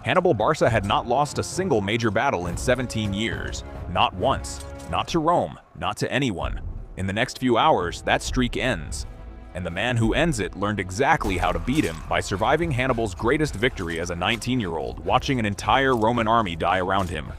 Hannibal Barca had not lost a single major battle in 17 years. Not once. Not to Rome. Not to anyone. In the next few hours, that streak ends. And the man who ends it learned exactly how to beat him by surviving Hannibal's greatest victory as a 19-year-old, watching an entire Roman army die around him.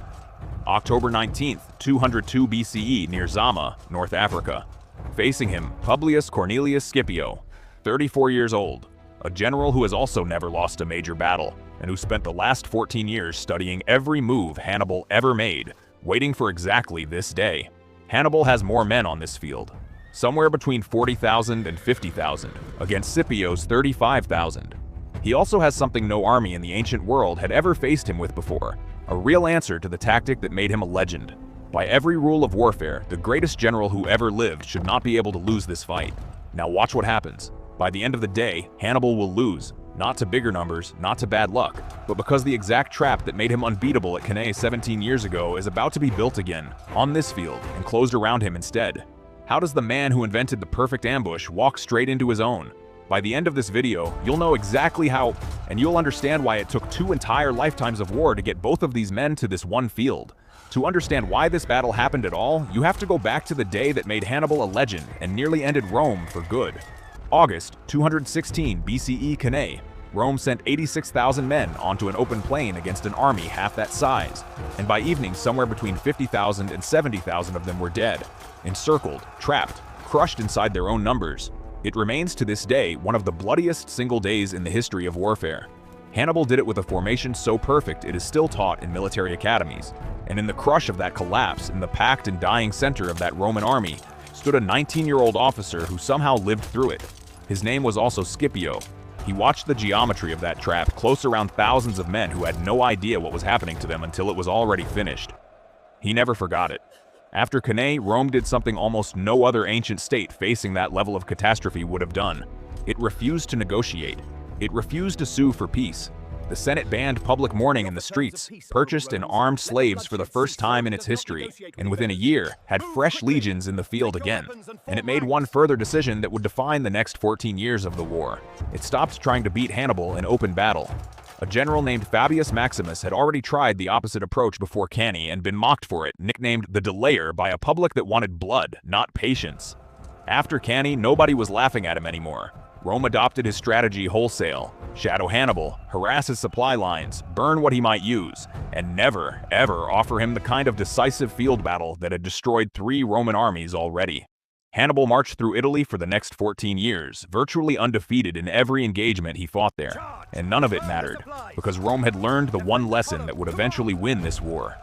October 19th, 202 BCE near Zama, North Africa. Facing him, Publius Cornelius Scipio, 34 years old, a general who has also never lost a major battle, and who spent the last 14 years studying every move Hannibal ever made, waiting for exactly this day. Hannibal has more men on this field, somewhere between 40,000 and 50,000, against Scipio's 35,000. He also has something no army in the ancient world had ever faced him with before, a real answer to the tactic that made him a legend. By every rule of warfare, the greatest general who ever lived should not be able to lose this fight. Now watch what happens. By the end of the day, Hannibal will lose, not to bigger numbers, not to bad luck, but because the exact trap that made him unbeatable at Cannae 17 years ago is about to be built again, on this field, and closed around him instead. How does the man who invented the perfect ambush walk straight into his own? By the end of this video, you'll know exactly how, and you'll understand why it took 2 entire lifetimes of war to get both of these men to this one field. To understand why this battle happened at all, you have to go back to the day that made Hannibal a legend and nearly ended Rome for good. August 216 BCE Cannae. Rome sent 86,000 men onto an open plain against an army half that size, and by evening somewhere between 50,000 and 70,000 of them were dead, encircled, trapped, crushed inside their own numbers. It remains to this day one of the bloodiest single days in the history of warfare. Hannibal did it with a formation so perfect it is still taught in military academies, and in the crush of that collapse, in the packed and dying center of that Roman army, stood a 19-year-old officer who somehow lived through it. His name was also Scipio. He watched the geometry of that trap close around thousands of men who had no idea what was happening to them until it was already finished. He never forgot it. After Cannae, Rome did something almost no other ancient state facing that level of catastrophe would have done. It refused to negotiate. It refused to sue for peace. The Senate banned public mourning in the streets, purchased and armed slaves for the first time in its history, and within a year had fresh legions in the field again. And it made one further decision that would define the next 14 years of the war. It stopped trying to beat Hannibal in open battle. A general named Fabius Maximus had already tried the opposite approach before Cannae and been mocked for it, nicknamed the Delayer by a public that wanted blood, not patience. After Cannae, nobody was laughing at him anymore. Rome adopted his strategy wholesale: shadow Hannibal, harass his supply lines, burn what he might use, and never, ever offer him the kind of decisive field battle that had destroyed 3 Roman armies already. Hannibal marched through Italy for the next 14 years, virtually undefeated in every engagement he fought there, and none of it mattered, because Rome had learned the one lesson that would eventually win this war.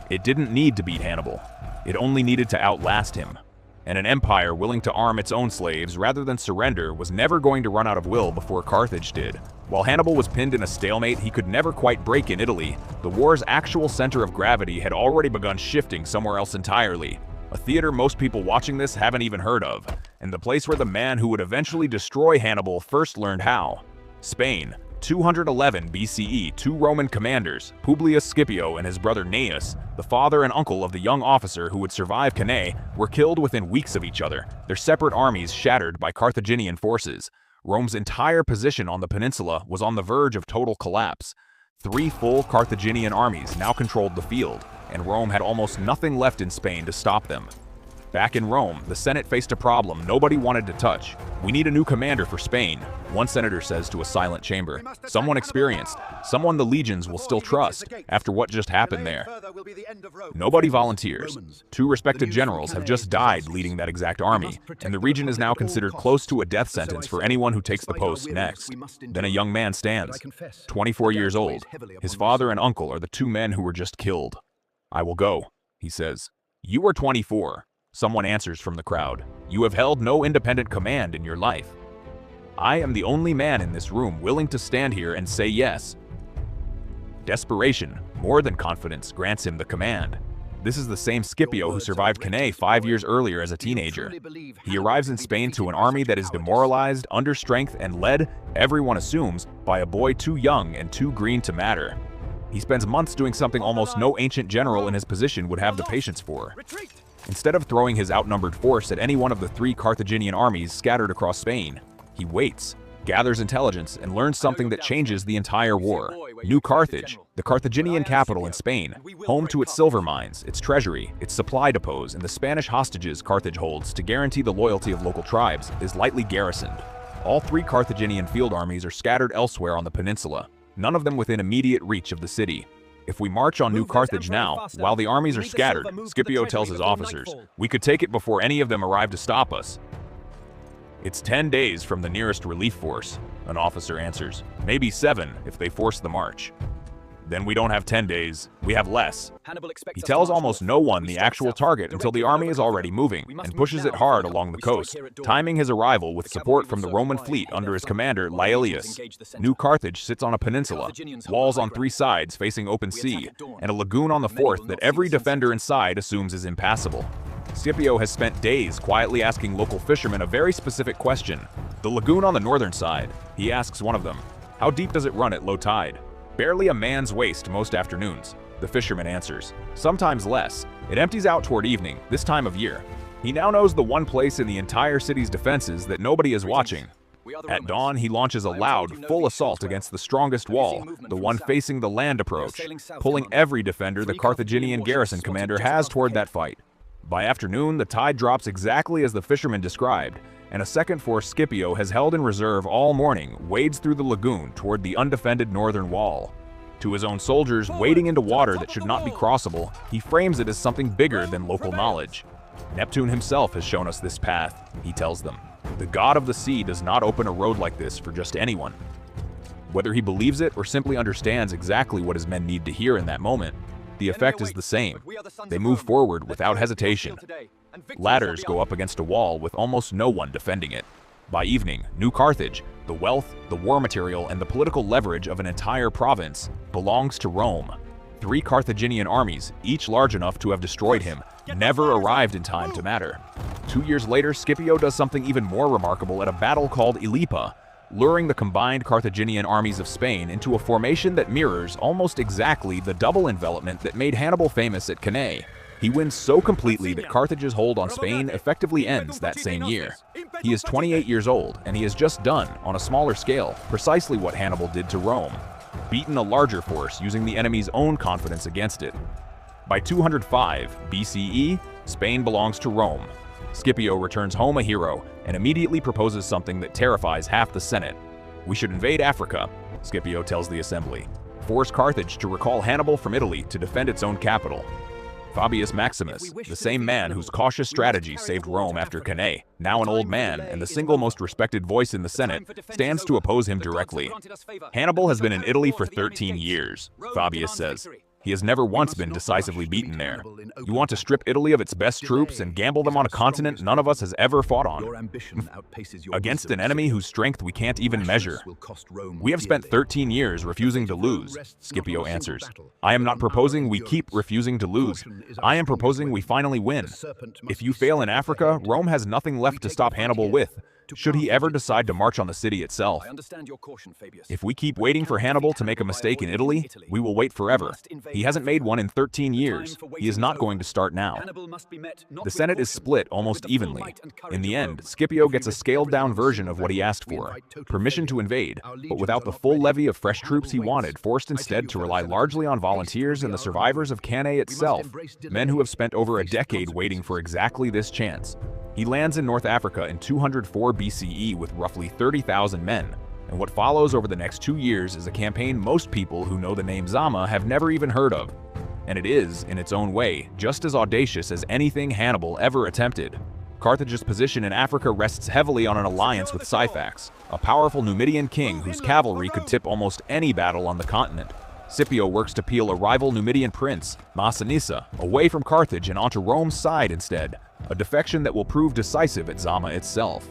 It didn't need to beat Hannibal, it only needed to outlast him. And an empire willing to arm its own slaves rather than surrender was never going to run out of will before Carthage did. While Hannibal was pinned in a stalemate he could never quite break in Italy, the war's actual center of gravity had already begun shifting somewhere else entirely. A theater most people watching this haven't even heard of, and the place where the man who would eventually destroy Hannibal first learned how. Spain. 211 BCE, 2 Roman commanders, Publius Scipio and his brother Gnaeus, the father and uncle of the young officer who would survive Cannae, were killed within weeks of each other, their separate armies shattered by Carthaginian forces. Rome's entire position on the peninsula was on the verge of total collapse. 3 full Carthaginian armies now controlled the field, and Rome had almost nothing left in Spain to stop them. Back in Rome, the Senate faced a problem nobody wanted to touch. "We need a new commander for Spain," one senator says to a silent chamber. "Someone experienced, someone the legions will still trust, after what just happened there." Nobody volunteers. 2 respected generals have just died leading that exact army, and the region is now considered close to a death sentence for anyone who takes the post next. Then a young man stands, 24 years old. His father and uncle are the 2 men who were just killed. "I will go," he says. "You are 24. Someone answers from the crowd. "You have held no independent command in your life." "I am the only man in this room willing to stand here and say yes." Desperation, more than confidence, grants him the command. This is the same Scipio who survived Cannae 5 years earlier as a teenager. He arrives in Spain to an army that is demoralized, under strength, and led, everyone assumes, by a boy too young and too green to matter. He spends months doing something almost no ancient general in his position would have the patience for. Instead of throwing his outnumbered force at any one of the 3 Carthaginian armies scattered across Spain, he waits, gathers intelligence, and learns something that changes the entire war. New Carthage, the Carthaginian capital in Spain, home to its silver mines, its treasury, its supply depots, and the Spanish hostages Carthage holds to guarantee the loyalty of local tribes, is lightly garrisoned. All three Carthaginian field armies are scattered elsewhere on the peninsula, none of them within immediate reach of the city. If we march on New Carthage now, while the armies are scattered, Scipio tells his officers, we could take it before any of them arrive to stop us. It's 10 days from the nearest relief force, an officer answers. Maybe 7 if they force the march. Then we don't have 10 days, we have less. He tells almost no one the actual target until the army is already moving, and pushes it hard along the coast, timing his arrival with support from the Roman fleet under his commander Laelius. New Carthage sits on a peninsula, walls on 3 sides facing open sea, and a lagoon on the 4th that every defender inside assumes is impassable. Scipio has spent days quietly asking local fishermen a very specific question. The lagoon on the northern side, he asks one of them, how deep does it run at low tide? Barely a man's waist most afternoons, the fisherman answers. Sometimes less. It empties out toward evening, this time of year. He now knows the one place in the entire city's defenses that nobody is watching. At dawn, he launches a loud, full assault against the strongest wall, the one facing the land approach, pulling every defender the Carthaginian garrison commander has toward that fight. By afternoon, the tide drops exactly as the fisherman described, and a second force Scipio has held in reserve all morning wades through the lagoon toward the undefended northern wall. To his own soldiers wading into water that should not be crossable, he frames it as something bigger than local knowledge. Neptune himself has shown us this path, he tells them. The god of the sea does not open a road like this for just anyone. Whether he believes it or simply understands exactly what his men need to hear in that moment, the effect is the same. They move forward without hesitation. Ladders go up against a wall with almost no one defending it. By evening, New Carthage, the wealth, the war material, and the political leverage of an entire province, belongs to Rome. 3 Carthaginian armies, each large enough to have destroyed him, never arrived in time to matter. 2 years later, Scipio does something even more remarkable at a battle called Ilipa, luring the combined Carthaginian armies of Spain into a formation that mirrors almost exactly the double envelopment that made Hannibal famous at Cannae. He wins so completely that Carthage's hold on Spain effectively ends that same year. He is 28 years old, and he has just done, on a smaller scale, precisely what Hannibal did to Rome, beaten a larger force using the enemy's own confidence against it. By 205 BCE, Spain belongs to Rome. Scipio returns home a hero, and immediately proposes something that terrifies half the Senate. We should invade Africa, Scipio tells the assembly. Force Carthage to recall Hannibal from Italy to defend its own capital. Fabius Maximus, the same man whose cautious strategy saved Rome after Cannae, now an old man and the single most respected voice in the Senate, stands to oppose him directly. Hannibal has been in Italy for 13 years, Fabius says. He has never once been decisively beaten there. You want to strip Italy of its best troops and gamble them on a continent none of us has ever fought on. Against an enemy whose strength we can't even measure. We have spent 13 years refusing to lose, Scipio answers. I am not proposing we keep refusing to lose. I am proposing we finally win. If you fail in Africa, Rome has nothing left to stop Hannibal with, should he ever decide to march on the city itself. If we keep waiting for Hannibal to make a mistake in Italy, we will wait forever. He hasn't made one in 13 years. He is not going to start now. The Senate is split almost evenly. In the end, Scipio gets a scaled-down version of what he asked for, permission to invade, but without the full levy of fresh troops he wanted, forced instead to rely largely on volunteers and the survivors of Cannae itself, men who have spent over a decade waiting for exactly this chance. He lands in North Africa in 204 BCE with roughly 30,000 men, and what follows over the next 2 years is a campaign most people who know the name Zama have never even heard of. And it is, in its own way, just as audacious as anything Hannibal ever attempted. Carthage's position in Africa rests heavily on an alliance with Syphax, a powerful Numidian king whose cavalry could tip almost any battle on the continent. Scipio works to peel a rival Numidian prince, Massinissa, away from Carthage and onto Rome's side instead, a defection that will prove decisive at Zama itself.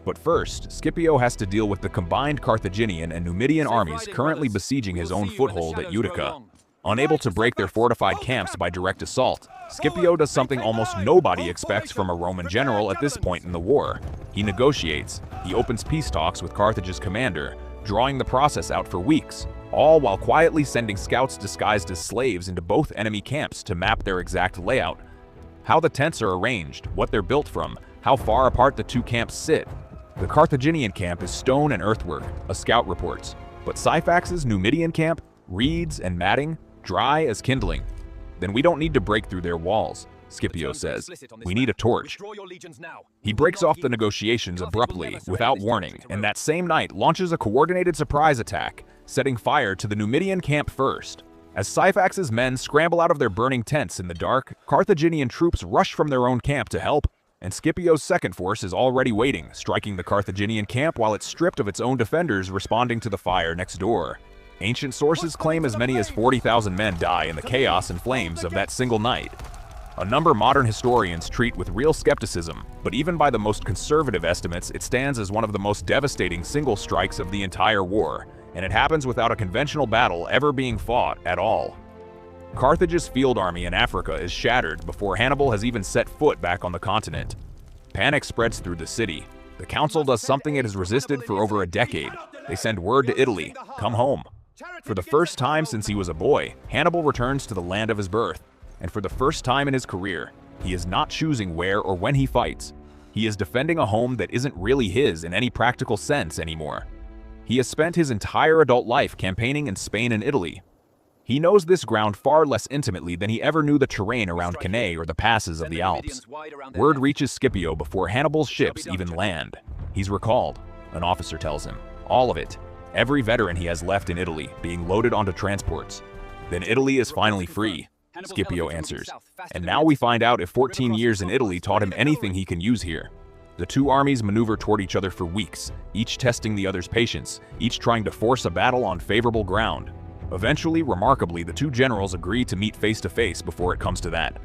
But first, Scipio has to deal with the combined Carthaginian and Numidian armies currently besieging his own foothold at Utica. Unable to break their fortified camps by direct assault, Scipio does something almost nobody expects from a Roman general at this point in the war. He negotiates. He opens peace talks with Carthage's commander, drawing the process out for weeks, all while quietly sending scouts disguised as slaves into both enemy camps to map their exact layout. How the tents are arranged, what they're built from, how far apart the two camps sit. The Carthaginian camp is stone and earthwork, a scout reports, but Syphax's Numidian camp, reeds and matting, dry as kindling. Then we don't need to break through their walls, Scipio says. We need a torch. He breaks off the negotiations abruptly, without warning, and that same night launches a coordinated surprise attack, setting fire to the Numidian camp first. As Syphax's men scramble out of their burning tents in the dark, Carthaginian troops rush from their own camp to help, and Scipio's second force is already waiting, striking the Carthaginian camp while it's stripped of its own defenders responding to the fire next door. Ancient sources claim as many as 40,000 men die in the chaos and flames of that single night. A number modern historians treat with real skepticism, but even by the most conservative estimates, it stands as one of the most devastating single strikes of the entire war, and it happens without a conventional battle ever being fought at all. Carthage's field army in Africa is shattered before Hannibal has even set foot back on the continent. Panic spreads through the city. The council does something it has resisted for over a decade. They send word to Italy, come home. For the first time since he was a boy, Hannibal returns to the land of his birth. And for the first time in his career, he is not choosing where or when he fights. He is defending a home that isn't really his in any practical sense anymore. He has spent his entire adult life campaigning in Spain and Italy. He knows this ground far less intimately than he ever knew the terrain around Cannae or the passes of the Alps. Word reaches Scipio before Hannibal's ships even land. He's recalled, an officer tells him. All of it. Every veteran he has left in Italy, being loaded onto transports. Then Italy is finally free, Scipio answers. And now we find out if 14 years in Italy taught him anything he can use here. The two armies maneuver toward each other for weeks, each testing the other's patience, each trying to force a battle on favorable ground. Eventually, remarkably, the two generals agree to meet face to face before it comes to that.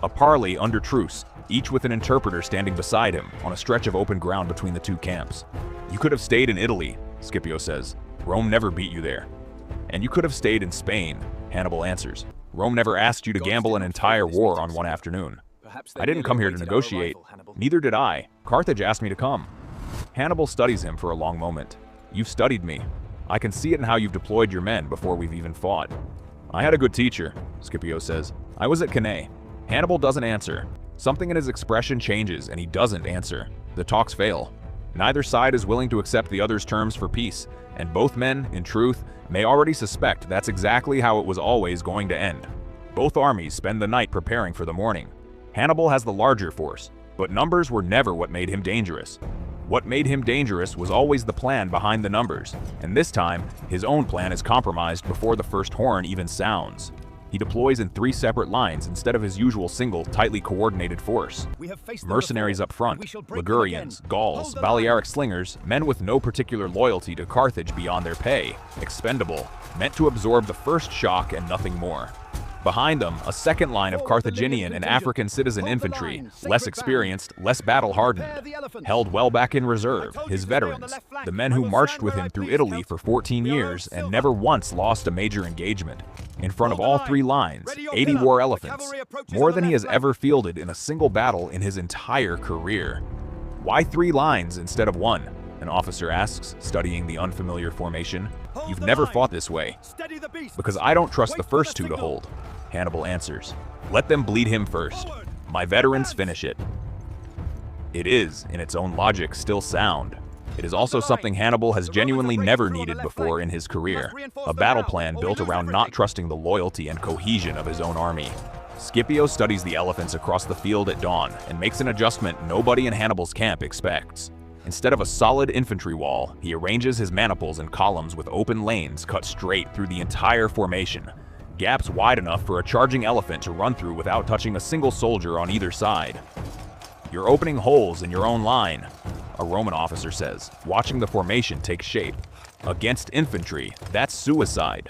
A parley under truce, each with an interpreter standing beside him, on a stretch of open ground between the two camps. You could have stayed in Italy, Scipio says. Rome never beat you there. And you could have stayed in Spain, Hannibal answers. Rome never asked you to gamble an entire war on one afternoon. I didn't come here to negotiate. Neither did I. Carthage asked me to come. Hannibal studies him for a long moment. You've studied me. I can see it in how you've deployed your men before we've even fought. I had a good teacher, Scipio says. I was at Cannae. Hannibal doesn't answer. Something in his expression changes and he doesn't answer. The talks fail. Neither side is willing to accept the other's terms for peace, and both men, in truth, may already suspect that's exactly how it was always going to end. Both armies spend the night preparing for the morning. Hannibal has the larger force, but numbers were never what made him dangerous. What made him dangerous was always the plan behind the numbers, and this time, his own plan is compromised before the first horn even sounds. He deploys in 3 separate lines instead of his usual single, tightly coordinated force. Mercenaries up front, Ligurians, Gauls, Balearic slingers, men with no particular loyalty to Carthage beyond their pay, expendable, meant to absorb the first shock and nothing more. Behind them, a second line of Carthaginian and African citizen infantry, less experienced, less battle-hardened, held well back in reserve, his veterans, the men who marched with him through Italy for 14 years and never once lost a major engagement. In front of all 3 lines, 80 war elephants, more than he has ever fielded in a single battle in his entire career. Why 3 lines instead of 1? An officer asks, studying the unfamiliar formation. You've never fought this way. Because I don't trust the first 2 to hold, Hannibal answers. Let them bleed him first. My veterans finish it. It is, in its own logic, still sound. It is also something Hannibal has genuinely never needed before in his career, a battle plan built around not trusting the loyalty and cohesion of his own army. Scipio studies the elephants across the field at dawn and makes an adjustment nobody in Hannibal's camp expects. Instead of a solid infantry wall, he arranges his maniples in columns with open lanes cut straight through the entire formation, gaps wide enough for a charging elephant to run through without touching a single soldier on either side. You're opening holes in your own line, a Roman officer says, watching the formation take shape. Against infantry, that's suicide.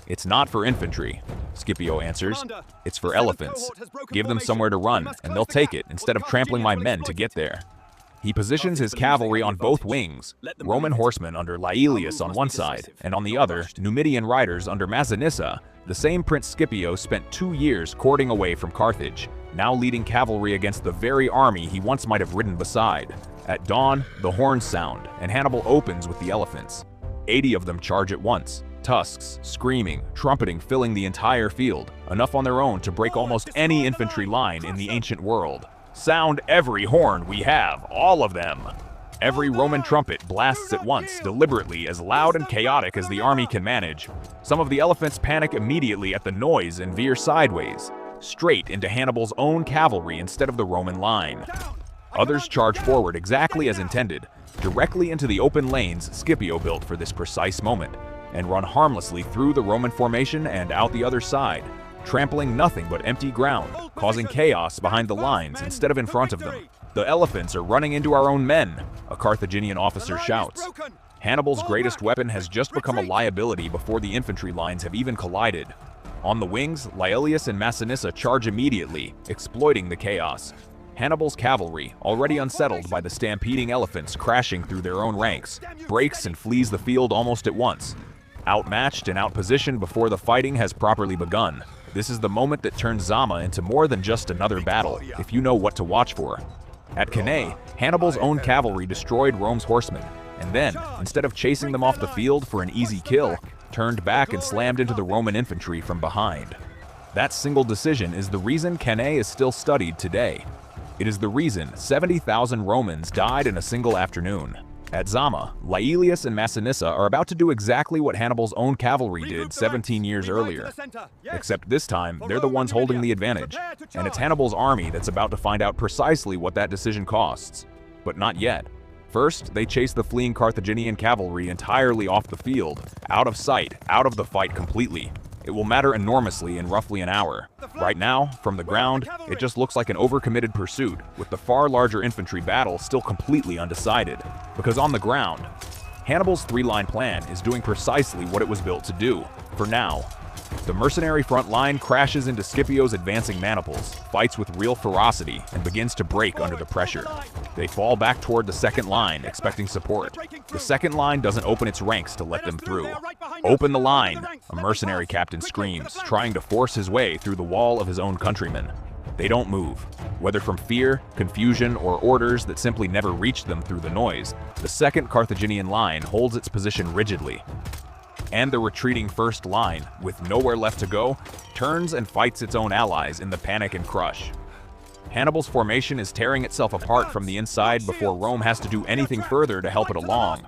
It's not for infantry, Scipio answers. It's for elephants. Give them somewhere to run, and they'll take it instead of trampling my men to get there. He positions his cavalry on both wings, Roman horsemen under Laelius on one side, and on the other, Numidian riders under Massinissa, the same Prince Scipio spent 2 years courting away from Carthage, now leading cavalry against the very army he once might have ridden beside. At dawn, the horns sound, and Hannibal opens with the elephants. 80 of them charge at once, tusks, screaming, trumpeting filling the entire field, enough on their own to break almost any infantry line in the ancient world. Sound every horn we have, all of them. Every Roman trumpet blasts at once, deliberately as loud and chaotic as the army can manage. Some of the elephants panic immediately at the noise and veer sideways, straight into Hannibal's own cavalry instead of the Roman line. Others charge forward exactly as intended, directly into the open lanes Scipio built for this precise moment, and run harmlessly through the Roman formation and out the other side, trampling nothing but empty ground, causing chaos behind the lines instead of in front of them. "The elephants are running into our own men," a Carthaginian officer shouts. Hannibal's greatest weapon has just become a liability before the infantry lines have even collided. On the wings, Laelius and Massinissa charge immediately, exploiting the chaos. Hannibal's cavalry, already unsettled by the stampeding elephants crashing through their own ranks, breaks and flees the field almost at once. Outmatched and outpositioned before the fighting has properly begun, this is the moment that turns Zama into more than just another battle, if you know what to watch for. At Cannae, Hannibal's own cavalry destroyed Rome's horsemen, and then, instead of chasing them off the field for an easy kill, turned back and slammed into the Roman infantry from behind. That single decision is the reason Cannae is still studied today. It is the reason 70,000 Romans died in a single afternoon. At Zama, Laelius and Massinissa are about to do exactly what Hannibal's own cavalry did 17 years earlier. Except this time, they're the ones holding the advantage, and it's Hannibal's army that's about to find out precisely what that decision costs. But not yet. First, they chase the fleeing Carthaginian cavalry entirely off the field, out of sight, out of the fight completely. It will matter enormously in roughly an hour. Right now, from the ground, it just looks like an overcommitted pursuit, with the far larger infantry battle still completely undecided. Because on the ground, Hannibal's three-line plan is doing precisely what it was built to do, for now. The mercenary front line crashes into Scipio's advancing maniples, fights with real ferocity, and begins to break under the pressure. They fall back toward the second line, expecting support. The second line doesn't open its ranks to let them through. "Open the line!" a mercenary captain screams, trying to force his way through the wall of his own countrymen. They don't move. Whether from fear, confusion, or orders that simply never reached them through the noise, the second Carthaginian line holds its position rigidly. And the retreating first line, with nowhere left to go, turns and fights its own allies in the panic and crush. Hannibal's formation is tearing itself apart from the inside before Rome has to do anything further to help it along.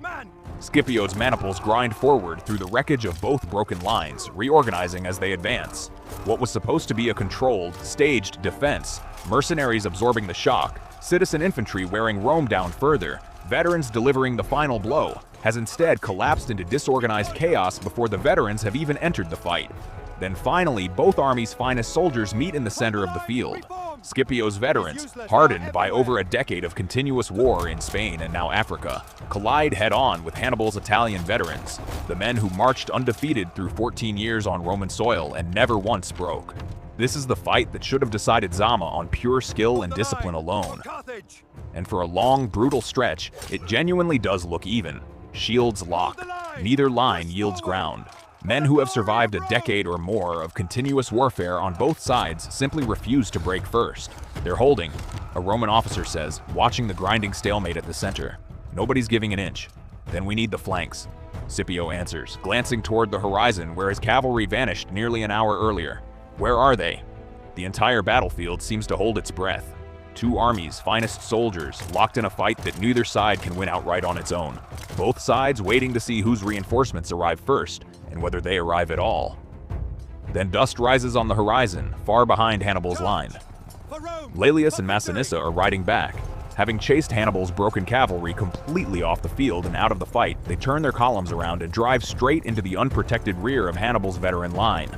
Scipio's maniples grind forward through the wreckage of both broken lines, reorganizing as they advance. What was supposed to be a controlled, staged defense, mercenaries absorbing the shock, citizen infantry wearing Rome down further, veterans delivering the final blow, has instead collapsed into disorganized chaos before the veterans have even entered the fight. Then finally, both armies' finest soldiers meet in the center of the field. Scipio's veterans, hardened by over a decade of continuous war in Spain and now Africa, collide head-on with Hannibal's Italian veterans, the men who marched undefeated through 14 years on Roman soil and never once broke. This is the fight that should have decided Zama on pure skill and discipline alone. And for a long, brutal stretch, it genuinely does look even. Shields lock. Neither line yields ground. Men who have survived a decade or more of continuous warfare on both sides simply refuse to break first. "They're holding," a Roman officer says, watching the grinding stalemate at the center. "Nobody's giving an inch." "Then we need the flanks," Scipio answers, glancing toward the horizon where his cavalry vanished nearly an hour earlier. "Where are they?" The entire battlefield seems to hold its breath. Two armies' finest soldiers, locked in a fight that neither side can win outright on its own. Both sides waiting to see whose reinforcements arrive first, and whether they arrive at all. Then dust rises on the horizon, far behind Hannibal's line. Laelius and Massinissa are riding back. Having chased Hannibal's broken cavalry completely off the field and out of the fight, they turn their columns around and drive straight into the unprotected rear of Hannibal's veteran line.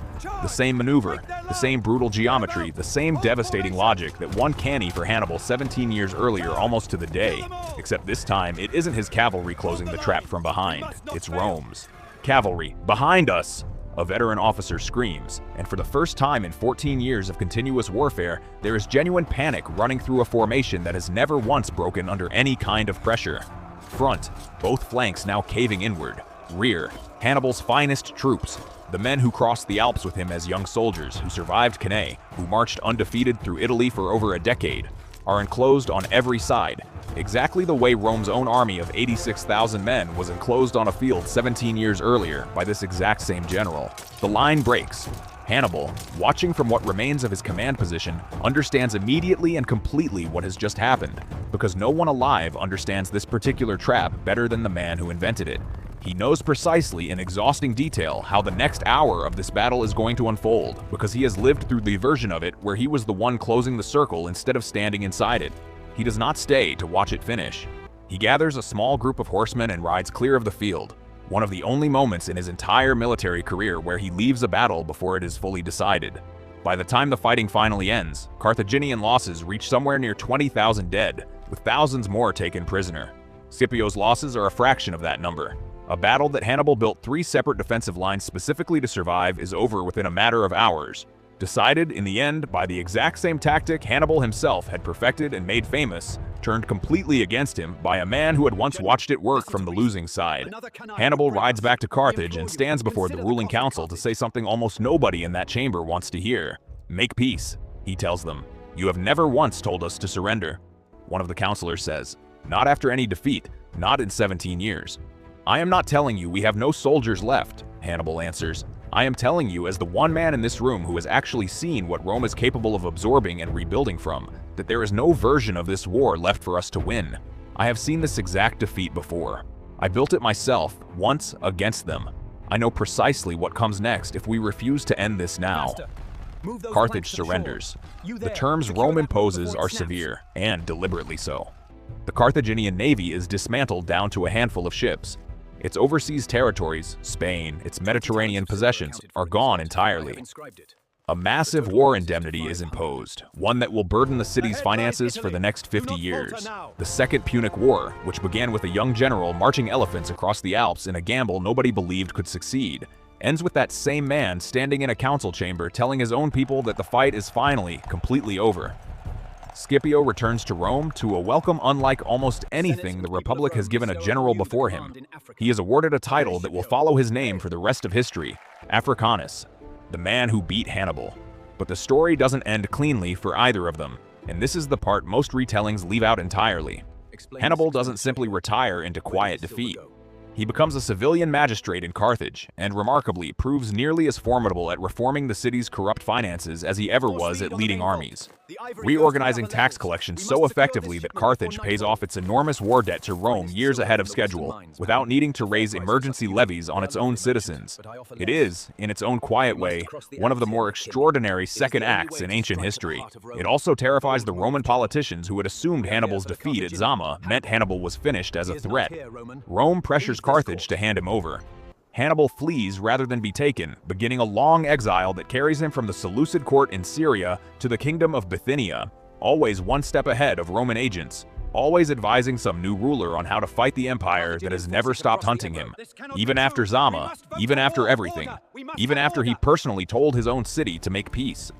The same maneuver, the same brutal geometry, the same devastating logic that won Cannae for Hannibal 17 years earlier almost to the day. Except this time, it isn't his cavalry closing the trap from behind, it's Rome's. "Cavalry, behind us!" a veteran officer screams, and for the first time in 14 years of continuous warfare, there is genuine panic running through a formation that has never once broken under any kind of pressure. Front, both flanks now caving inward. Rear, Hannibal's finest troops, the men who crossed the Alps with him as young soldiers, who survived Cannae, who marched undefeated through Italy for over a decade, are enclosed on every side, exactly the way Rome's own army of 86,000 men was enclosed on a field 17 years earlier by this exact same general. The line breaks. Hannibal, watching from what remains of his command position, understands immediately and completely what has just happened, because no one alive understands this particular trap better than the man who invented it. He knows precisely in exhausting detail how the next hour of this battle is going to unfold, because he has lived through the version of it where he was the one closing the circle instead of standing inside it. He does not stay to watch it finish. He gathers a small group of horsemen and rides clear of the field, one of the only moments in his entire military career where he leaves a battle before it is fully decided. By the time the fighting finally ends, Carthaginian losses reach somewhere near 20,000 dead, with thousands more taken prisoner. Scipio's losses are a fraction of that number. A battle that Hannibal built 3 separate defensive lines specifically to survive is over within a matter of hours, decided in the end by the exact same tactic Hannibal himself had perfected and made famous, turned completely against him by a man who had once watched it work from the losing side. Hannibal rides back to Carthage and stands before the ruling council to say something almost nobody in that chamber wants to hear. "Make peace," he tells them. "You have never once told us to surrender." One of the counselors says, "Not after any defeat, not in 17 years. "I am not telling you we have no soldiers left," Hannibal answers. "I am telling you as the one man in this room who has actually seen what Rome is capable of absorbing and rebuilding from, that there is no version of this war left for us to win. I have seen this exact defeat before. I built it myself, once, against them. I know precisely what comes next if we refuse to end this now." Carthage surrenders. The terms Rome imposes are severe, and deliberately so. The Carthaginian navy is dismantled down to a handful of ships. Its overseas territories, Spain, its Mediterranean possessions, are gone entirely. A massive war indemnity is imposed, one that will burden the city's finances for the next 50 years. The Second Punic War, which began with a young general marching elephants across the Alps in a gamble nobody believed could succeed, ends with that same man standing in a council chamber telling his own people that the fight is finally, completely over. Scipio returns to Rome to a welcome unlike almost anything the Republic has given a general before him. He is awarded a title that will follow his name for the rest of history, Africanus, the man who beat Hannibal. But the story doesn't end cleanly for either of them, and this is the part most retellings leave out entirely. Hannibal doesn't simply retire into quiet defeat. He becomes a civilian magistrate in Carthage, and remarkably proves nearly as formidable at reforming the city's corrupt finances as he ever was at leading armies, reorganizing tax collection so effectively that Carthage pays off its enormous war debt to Rome years ahead of schedule, without needing to raise emergency levies on its own citizens. It is, in its own quiet way, one of the more extraordinary second acts in ancient history. It also terrifies the Roman politicians who had assumed Hannibal's defeat at Zama meant Hannibal was finished as a threat. Rome pressures Carthage to hand him over. Hannibal flees rather than be taken, beginning a long exile that carries him from the Seleucid court in Syria to the kingdom of Bithynia, always one step ahead of Roman agents, always advising some new ruler on how to fight the empire that has never stopped hunting him, even after Zama, even after everything, even after he personally told his own city to make peace.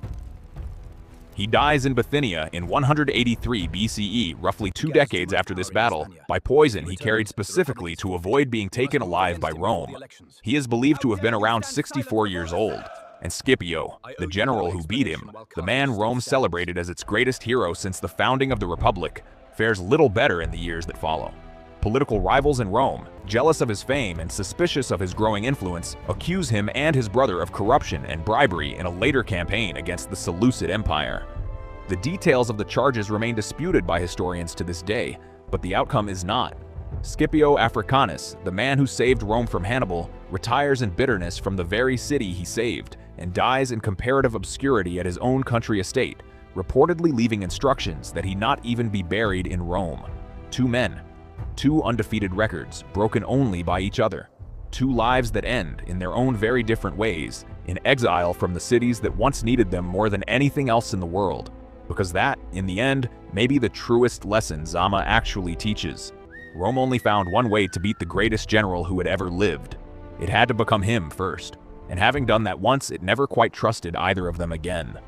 He dies in Bithynia in 183 BCE, roughly 2 decades after this battle, by poison he carried specifically to avoid being taken alive by Rome. He is believed to have been around 64 years old, and Scipio, the general who beat him, the man Rome celebrated as its greatest hero since the founding of the Republic, fares little better in the years that follow. Political rivals in Rome, jealous of his fame and suspicious of his growing influence, accuse him and his brother of corruption and bribery in a later campaign against the Seleucid Empire. The details of the charges remain disputed by historians to this day, but the outcome is not. Scipio Africanus, the man who saved Rome from Hannibal, retires in bitterness from the very city he saved and dies in comparative obscurity at his own country estate, reportedly leaving instructions that he not even be buried in Rome. 2 men. 2 undefeated records, broken only by each other. 2 lives that end, in their own very different ways, in exile from the cities that once needed them more than anything else in the world. Because that, in the end, may be the truest lesson Zama actually teaches. Rome only found one way to beat the greatest general who had ever lived. It had to become him first, and having done that once, it never quite trusted either of them again.